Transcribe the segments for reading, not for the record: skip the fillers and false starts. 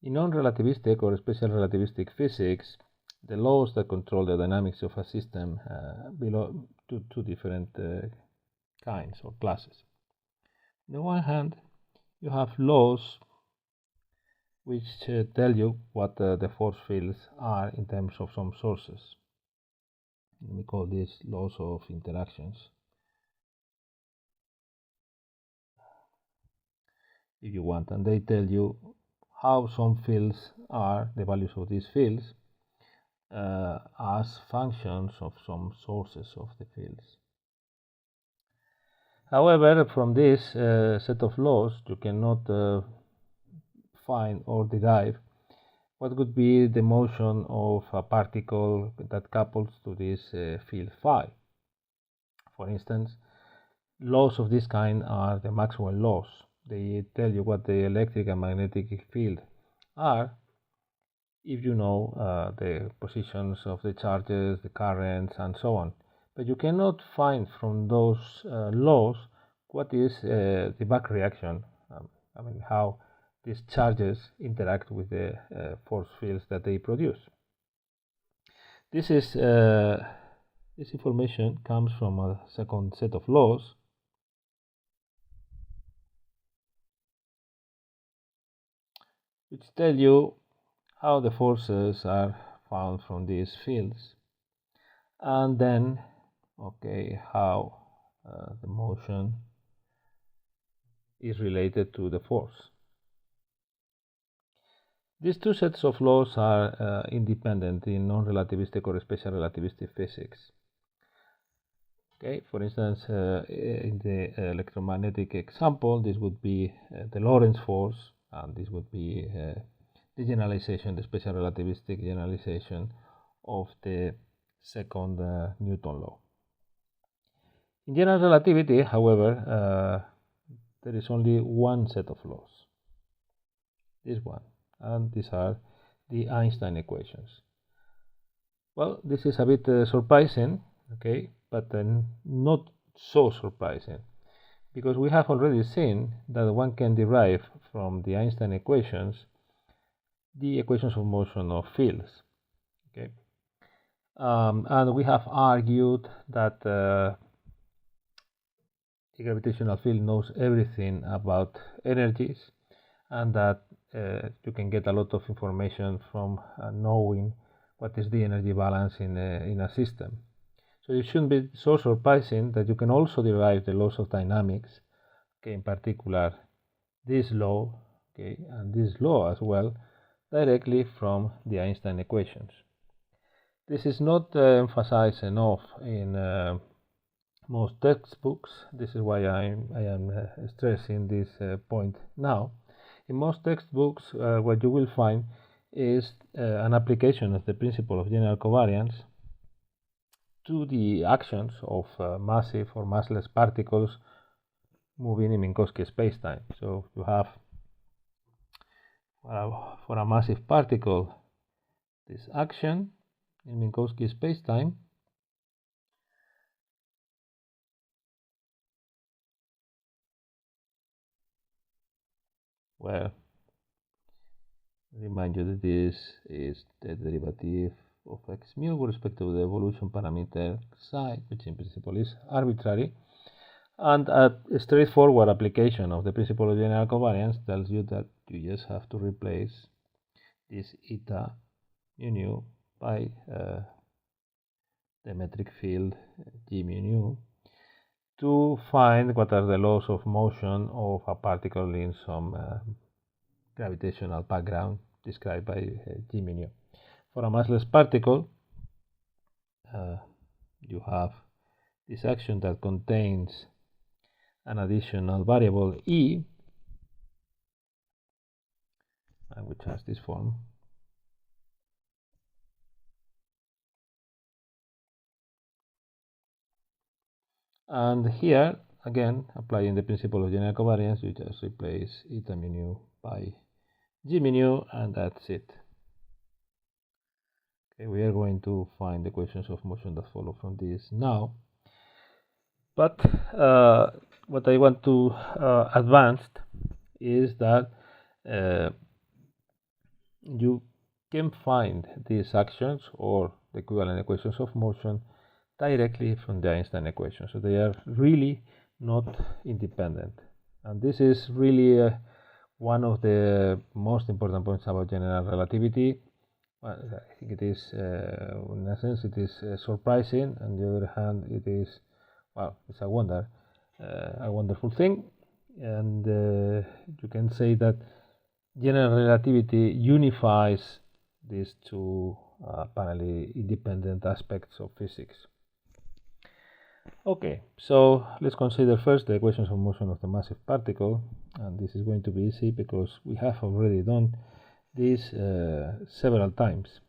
In non-relativistic or special relativistic physics, the laws that control the dynamics of a system belong to two different kinds or classes. On the one hand, you have laws which tell you what the force fields are in terms of some sources. Let me call these laws of interactions. If you want, and they tell you how some fields are, the values of these fields, as functions of some sources of the fields. However, from this set of laws, you cannot find or derive what would be the motion of a particle that couples to this field phi. For instance, laws of this kind are the Maxwell laws. They tell you what the electric and magnetic field are if you know the positions of the charges, the currents, and so on. But you cannot find from those laws what is the back reaction, how these charges interact with the force fields that they produce. This information comes from a second set of laws which tell you how the forces are found from these fields, and then how the motion is related to the force. These two sets of laws are independent in non-relativistic or special relativistic physics. For instance, in the electromagnetic example, this would be the Lorentz force, and this would be the generalization, the special relativistic generalization of the second Newton law. In general relativity, however, there is only one set of laws, this one, and these are the Einstein equations. Well, this is a bit surprising, but not so surprising, because we have already seen that one can derive from the Einstein equations the equations of motion of fields. And we have argued that the gravitational field knows everything about energies, and that you can get a lot of information from knowing what is the energy balance in a system. So it shouldn't be so surprising that you can also derive the laws of dynamics, in particular this law, and this law as well, directly from the Einstein equations. This is not emphasized enough in most textbooks. This is why I am stressing this point now. In most textbooks, what you will find is an application of the principle of general covariance to the actions of massive or massless particles moving in Minkowski spacetime. So you have for a massive particle this action in Minkowski spacetime, where remind you that this is the derivative of x mu with respect to the evolution parameter psi, which in principle is arbitrary, and a straightforward application of the principle of general covariance tells you that you just have to replace this eta mu nu by the metric field g mu nu to find what are the laws of motion of a particle in some gravitational background described by g mu nu. For a massless particle, you have this action that contains an additional variable e, which has this form. And here, again, applying the principle of general covariance, you just replace eta mu nu by g mu nu, and that's it. We are going to find the equations of motion that follow from this now. But what I want to advance is that you can find these actions or the equivalent equations of motion directly from the Einstein equation. So they are really not independent. And this is really one of the most important points about general relativity. Well, I think it is, in a sense, it is surprising. On the other hand, it is, well, it's a wonderful thing. And you can say that general relativity unifies these two apparently independent aspects of physics. Okay, so let's consider first the equations of motion of the massive particle, and this is going to be easy because we have already done this several times.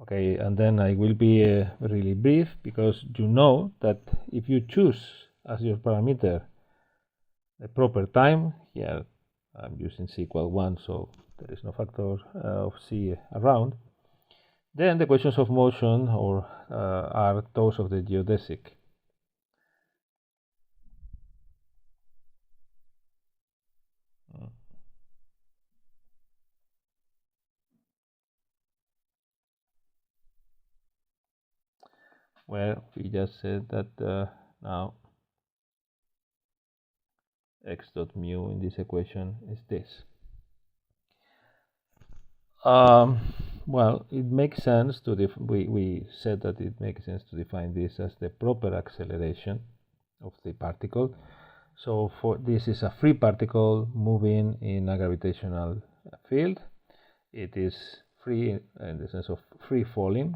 Okay, and then I will be really brief because you know that if you choose as your parameter the proper time, here I'm using c equal 1, so there is no factor of c around, then the equations of motion are those of the geodesic. Well, we just said that now x dot mu in this equation is this. Well, it makes sense to we said that it makes sense to define this as the proper acceleration of the particle. So for this is a free particle moving in a gravitational field. It is free in the sense of free falling.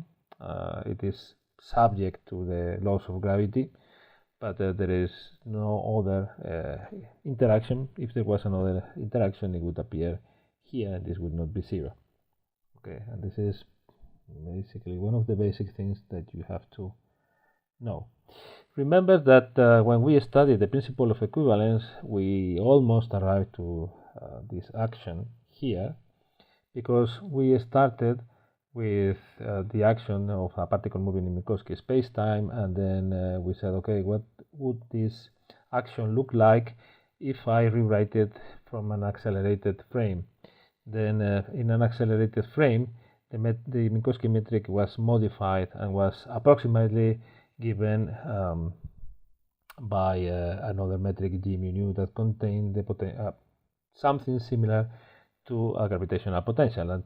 It is subject to the laws of gravity, but there is no other interaction. If there was another interaction, it would appear here, and this would not be zero. Okay, and this is basically one of the basic things that you have to know. Remember that when we studied the principle of equivalence, we almost arrived to this action here because we started with the action of a particle moving in Minkowski spacetime, and then we said, okay, what would this action look like if I rewrite it from an accelerated frame? Then in an accelerated frame, the Minkowski metric was modified and was approximately given by another metric g mu nu that contained the something similar to a gravitational potential. And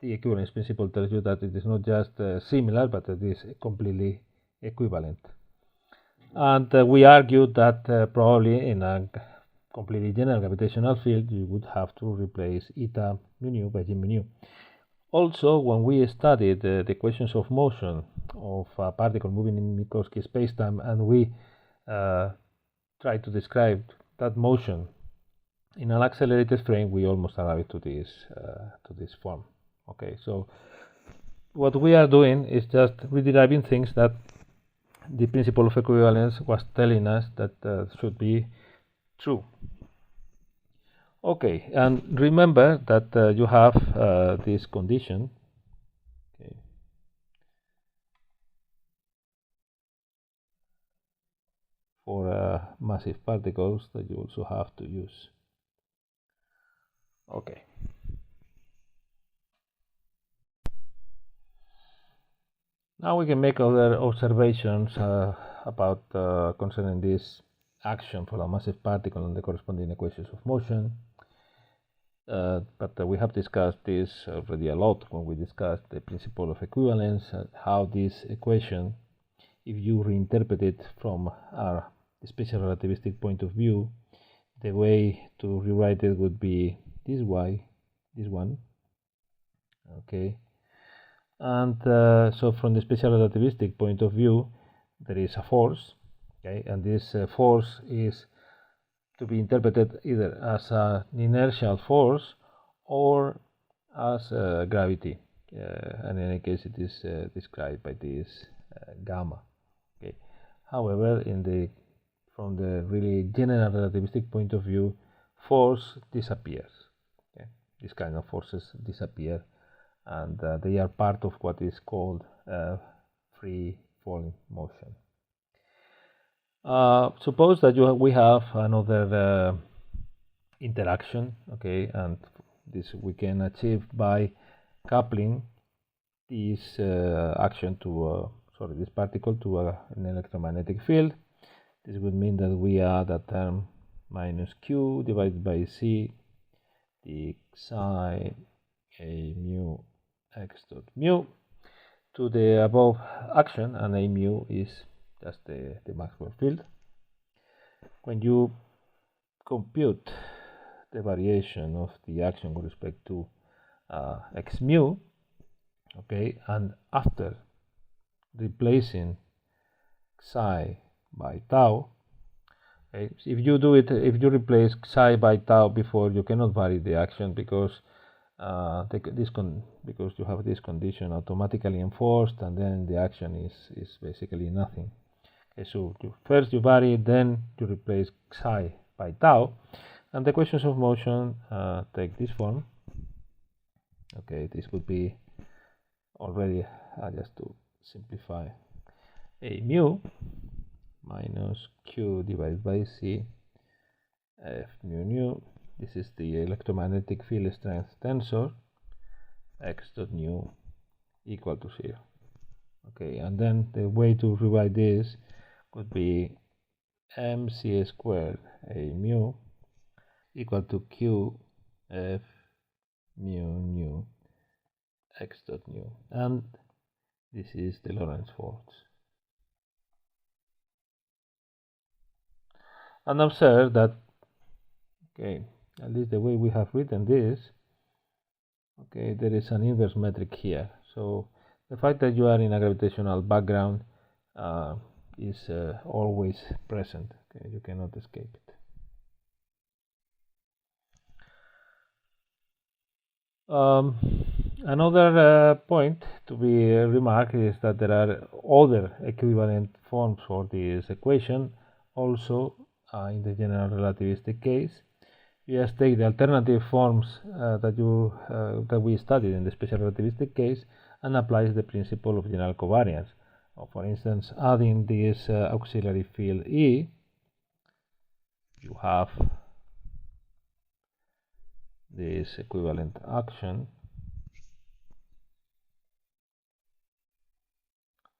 the equivalence principle tells you that it is not just similar, but it is completely equivalent. And we argued that probably in a completely general gravitational field, you would have to replace eta mu nu by g mu nu. Also, when we studied the equations of motion of a particle moving in Minkowski spacetime, and we tried to describe that motion in an accelerated frame, we almost arrived to this form. Okay, so what we are doing is just rederiving things that the principle of equivalence was telling us that should be true. Okay, and remember that you have this condition. Okay. For massive particles that you also have to use. Okay. Now we can make other observations about concerning this action for a massive particle and the corresponding equations of motion. But we have discussed this already a lot when we discussed the principle of equivalence, how this equation, if you reinterpret it from our special relativistic point of view, the way to rewrite it would be this one. Okay. And so from the special relativistic point of view, there is a force, okay, and this force is to be interpreted either as an inertial force or as gravity, and in any case it is described by this gamma. Okay. However, from the really general relativistic point of view, force disappears. Okay. These kind of forces disappear, and they are part of what is called free falling motion. Suppose that we have another interaction, okay, and this we can achieve by coupling this action to this particle to an electromagnetic field. This would mean that we add a term minus q divided by c the psi a mu x dot mu to the above action, and a mu is just the Maxwell field. When you compute the variation of the action with respect to x mu, okay, and after replacing psi by tau, okay, if you replace psi by tau before, you cannot vary the action because because you have this condition automatically enforced, and then the action is basically nothing. Okay, so first you vary, then you replace psi by tau, and the equations of motion take this form. Okay, this would be already just to simplify, a mu minus q divided by c f mu nu. This is the electromagnetic field strength tensor, x dot nu equal to 0. Okay, and then the way to rewrite this could be mc squared a mu equal to q f mu nu x dot nu, and this is the Lorentz force. And observe that, okay, at least the way we have written this, okay, there is an inverse metric here. So the fact that you are in a gravitational background is always present. Okay, you cannot escape it. Another point to be remarked is that there are other equivalent forms for this equation also in the general relativistic case. You just take the alternative forms that we studied in the special relativistic case and applies the principle of general covariance. For instance, adding this auxiliary field E, you have this equivalent action.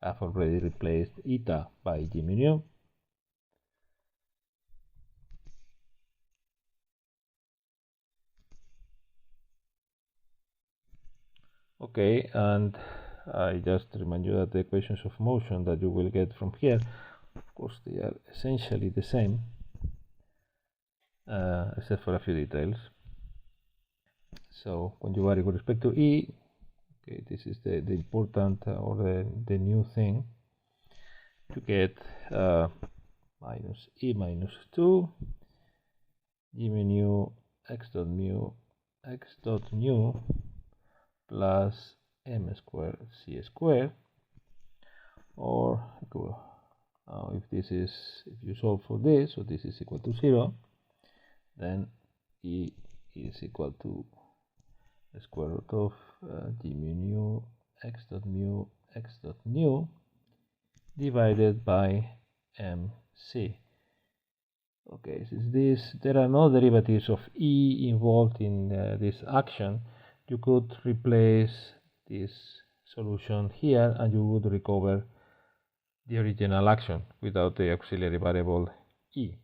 I've already replaced eta by g mu nu. Okay, and I just remind you that the equations of motion that you will get from here, of course, they are essentially the same, except for a few details. So when you vary with respect to E, okay, this is the important or the new thing, to get minus E minus 2 g mu nu x dot mu x dot nu plus m squared c squared, or if you solve for this, so this is equal to 0, then E is equal to the square root of g mu nu x dot mu x dot nu divided by mc. Okay, since there are no derivatives of E involved in this action, you could replace this solution here and you would recover the original action without the auxiliary variable E.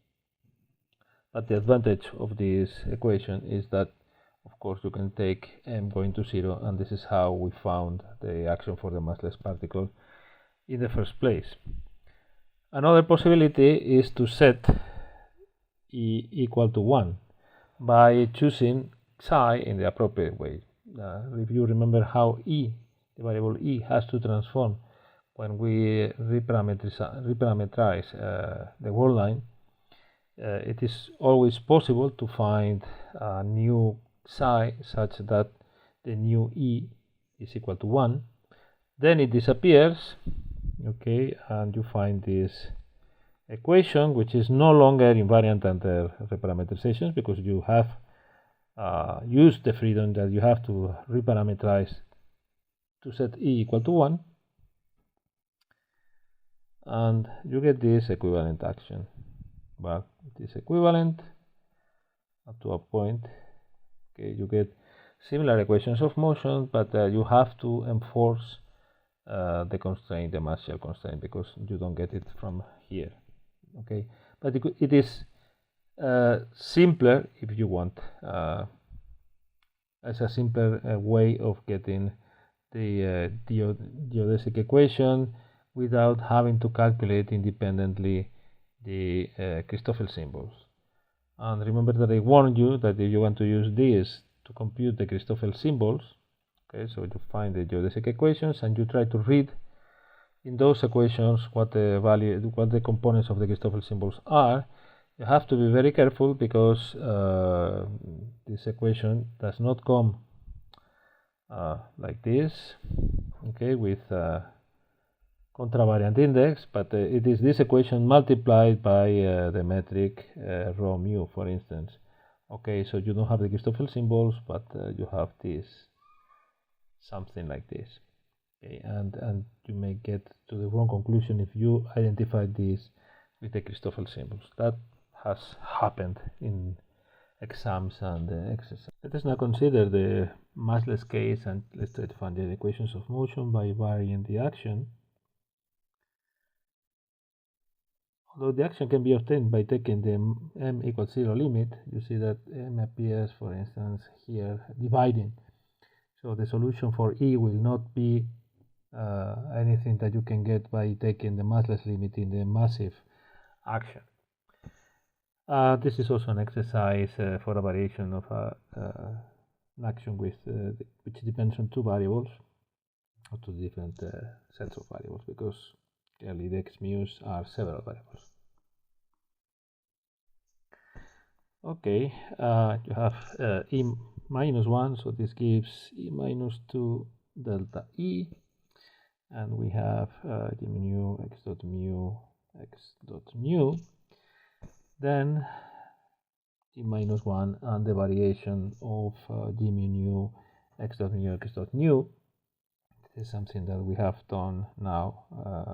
But the advantage of this equation is that, of course, you can take m going to 0, and this is how we found the action for the massless particle in the first place. Another possibility is to set E equal to 1 by choosing psi in the appropriate way. If you remember how the variable E has to transform when we reparameterize the world line, it is always possible to find a new psi such that the new E is equal to 1. Then it disappears, okay, and you find this equation, which is no longer invariant under reparameterizations because you have used the freedom that you have to reparameterize to set E equal to 1. and you get this equivalent action. Well, it is equivalent up to a point. Okay, you get similar equations of motion, but you have to enforce the constraint, the mass shell constraint, because you don't get it from here. Okay, but it is simpler if you want, as a simpler way of getting the geodesic equation without having to calculate independently the Christoffel symbols. And remember that I warned you that if you want to use this to compute the Christoffel symbols, okay, so you find the geodesic equations and you try to read in those equations what the components of the Christoffel symbols are. You have to be very careful, because this equation does not come like this, okay, with contravariant index, but it is this equation multiplied by the metric rho mu, for instance. Okay, so you don't have the Christoffel symbols, but you have this, something like this. Okay, and you may get to the wrong conclusion if you identify this with the Christoffel symbols. That has happened in exams and exercises. Let us now consider the massless case, and let's try to find the equations of motion by varying the action. Although the action can be obtained by taking the m equals 0 limit, you see that m appears, for instance, here dividing. So the solution for E will not be anything that you can get by taking the massless limit in the massive action. This is also an exercise for a variation of an action with which depends on two variables, or two different sets of variables, because clearly the x mu's are several variables. Okay, you have E minus 1, so this gives E minus 2 delta E, and we have g mu x dot mu x dot nu. Then g minus 1 and the variation of g mu nu x dot mu x dot nu. This is something that we have done now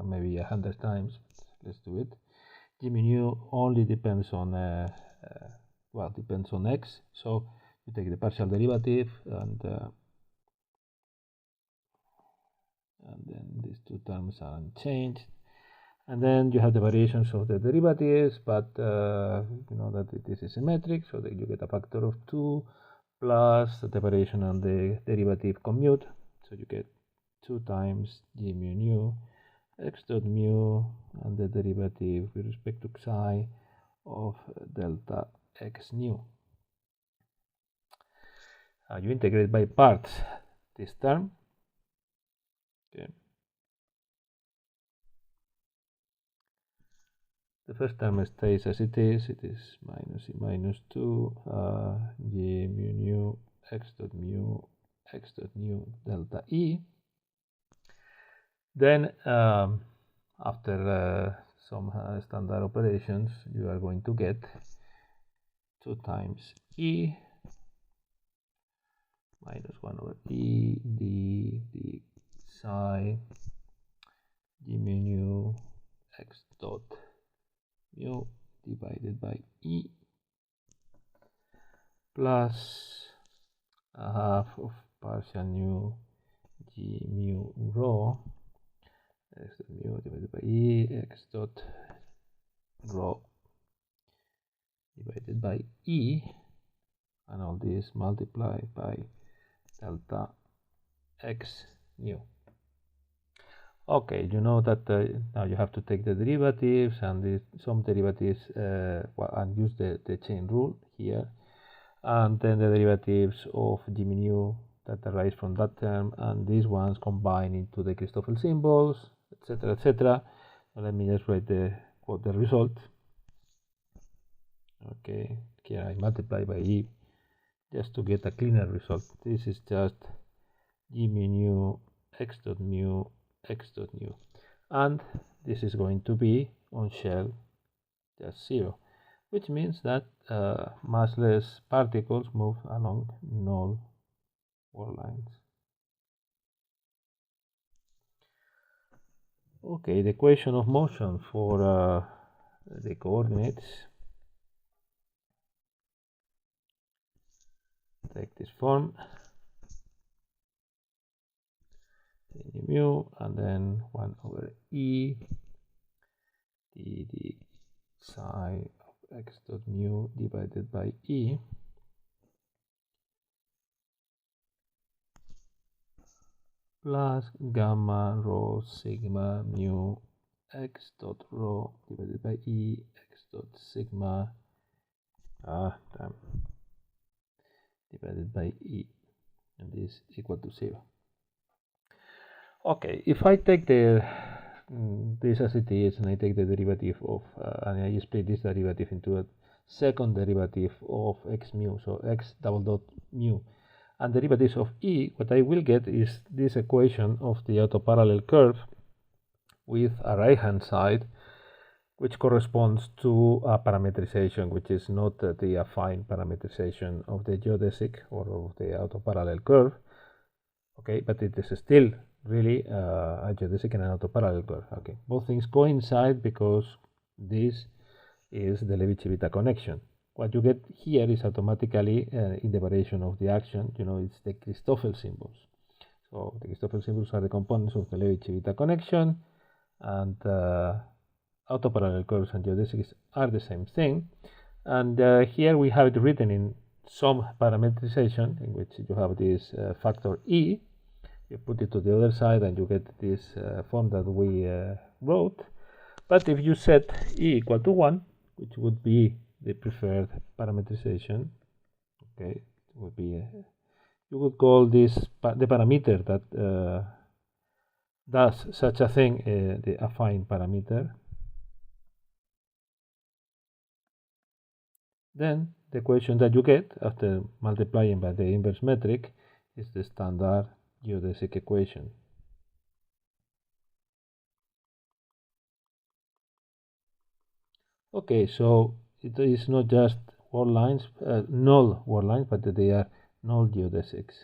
maybe 100 times. Let's do it. G mu nu only depends on well, depends on x, so you take the partial derivative, and then these two terms are unchanged. And then you have the variations of the derivatives, but you know that this is symmetric, so that you get a factor of 2 plus the variation on the derivative commute, so you get 2 times g mu nu x dot mu and the derivative with respect to psi of delta x nu. You integrate by parts this term. Okay. The first term stays as it is minus E minus 2 g mu nu x dot nu delta E. Then after some standard operations, you are going to get 2 times E minus 1 over E d psi g mu nu x dot mu divided by E plus a half of partial nu g mu rho x dot mu divided by E x dot rho divided by E, and all this multiplied by delta x nu. Okay, you know that now you have to take the derivatives and some derivatives and use the chain rule here, and then the derivatives of g mu nu that arise from that term, and these ones combine into the Christoffel symbols, etc., etc. Let me just write the result. Okay, here I multiply by E just to get a cleaner result. This is just g mu nu x dot mu x dot nu, and this is going to be on shell just 0, which means that massless particles move along null wall lines. Okay, the equation of motion for the coordinates. Take this form, mu, and then 1 over e d psi of x dot mu divided by e plus gamma rho sigma mu x dot rho divided by e x dot sigma divided by e, and this is equal to 0. Okay, if I take this as it is, and I take the derivative of, and I split this derivative into a second derivative of x mu, so x double dot mu, and derivatives of e, what I will get is this equation of the autoparallel curve with a right-hand side, which corresponds to a parametrization, which is not the affine parametrization of the geodesic or of the autoparallel curve. Okay, but it is still really a geodesic and an autoparallel curve. Okay, both things coincide because this is the Levi-Civita connection. What you get here is automatically in the variation of the action, it's the Christoffel symbols. So the Christoffel symbols are the components of the Levi-Civita connection, and autoparallel curves and geodesics are the same thing. And here we have it written in some parametrization in which you have this factor e. You put it to the other side and you get this form that we wrote. But if you set e equal to 1, which would be the preferred parametrization, okay, it would be you would call this the parameter that does such a thing the affine parameter. Then the equation that you get after multiplying by the inverse metric is the standard geodesic equation. Okay, so it is not just word lines, null word lines, but they are null geodesics.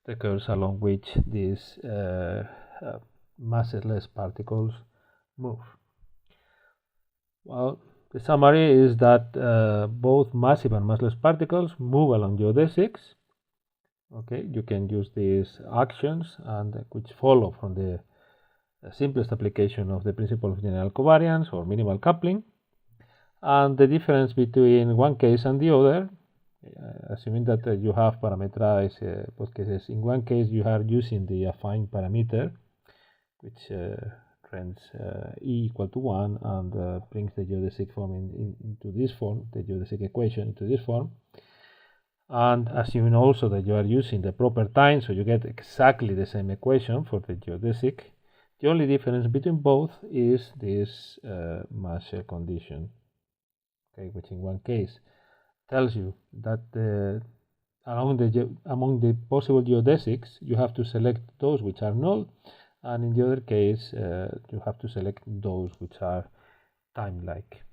The curves along which these massless particles move. Well, the summary is that both massive and massless particles move along geodesics. Okay, you can use these actions and which follow from the simplest application of the principle of general covariance or minimal coupling, and the difference between one case and the other, assuming that you have parameterized both cases. In one case you are using the affine parameter, which rents e equal to 1 and brings the geodesic form into this form, the geodesic equation into this form. And assuming also that you are using the proper time, so you get exactly the same equation for the geodesic. The only difference between both is this mass share condition, okay, which in one case tells you that among the possible geodesics, you have to select those which are null, and in the other case, you have to select those which are time-like.